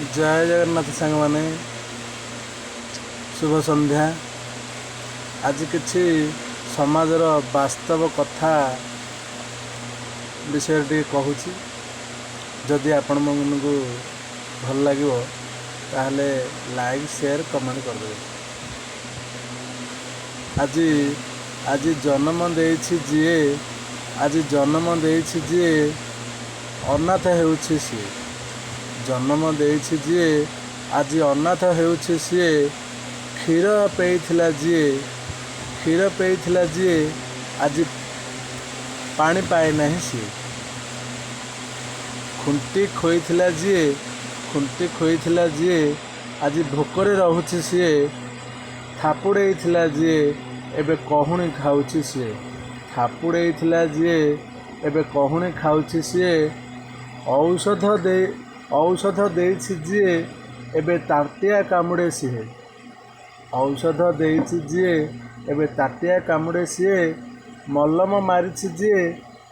जय जगन्नाथ सांग माने शुभ संध्या। आज किछि समाजर वास्तव कथा विषय टे कहूँ। जदि आपण को भल लगे ताहले लाइक शेयर कमेंट कर दे। आज आज जन्म देछि जिए आज जन्म देछि जिए अनाथ हेउछि सी जन्म देछि जिए आज अनाथ हेउछि सी क्षीर पेइथिला जिए आज पानी पाए नहीं सी खुंटी खोइथिला जिए आज भोकरे रहुछि सी थापुड़ेइथिला जिए एबे कहुणी खाउछि सी थापुड़ेइथिला जिए एबे कहुणी खाउछि सी औषध देछि जिए एबे ताटिया कामुड़े सी औषध देछि जिए एबे ताटिया कामुड़े सी मल्लम मारिछि जिए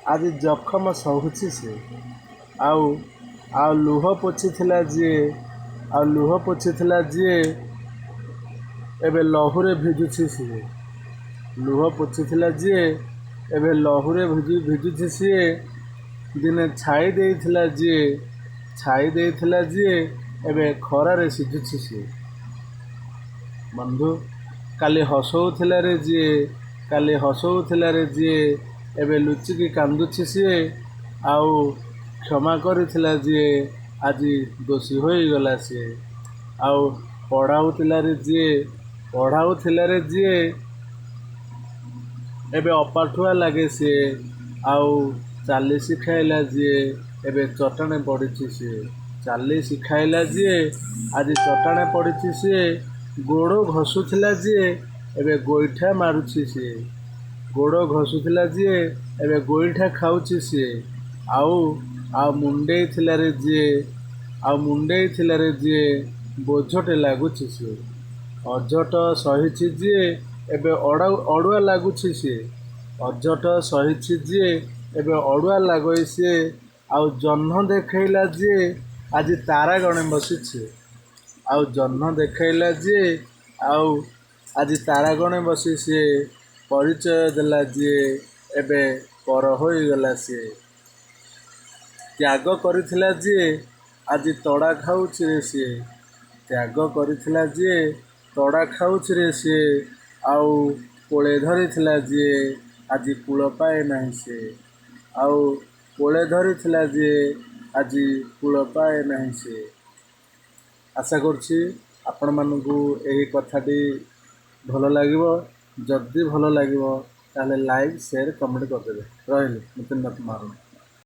आज जखम सहुछि सी आउ लुह पोछिथिला जिए एबे लहुरे भिजुछि सी लुह पोछिथिला जिए एबे लहुरे भिजुछि सी दिने छाई देइथिला जिए एबे खरारे सिझुछि सी बंधु काली हसौथिला रे जिए एबे लुचिकी कांदुछि सी आउ क्षमा करिथिला जिए आज दोषी होई गला सी आउ पढ़ाउथिला रे जिए एबे अपाठुआ लागे सी आउ चाली शिखाइला जिए एबे चटाणे पड़िछि सी चाली शिखाइला जिए आज चटाणे पड़िछि सी गोड़ घसुथिला जिए एबे गोइठा मारुछि सी गोड़ घसुथिला जिए एबे गोइठा खाउछि सी आउ मुंडेइथिला रे जिए बोझटे लागुछि सी अझट सहिछि जिए एबे अड़ुआ लागुछि सी अझट सहिछि जिए एबे अड़ुआ लागोइ सी आउ जह्न देखैला जिए आज तारा गणे बसिछि आउ जह्न देखैला जिए आउ आज तारा गणे बसी सी परिचय देला जिए एबे पर होई गला सी त्याग करिथिला जिए आज तड़ा खाउछि रे सी त्याग करिथिला जिए तड़ा खाउछि रे सी आउ कोले धरिथिला जिए आज कूल पाए नाही सी आउ कोले धरिथिला जिए आज कूल पाए नाही सी। आशा करछि आपण मानकु एही कथाटी भल लागिबो। जदि भल लागिबो ताले लाइक शेयर कमेंट कर देबे। रहिली नितिन कुमार।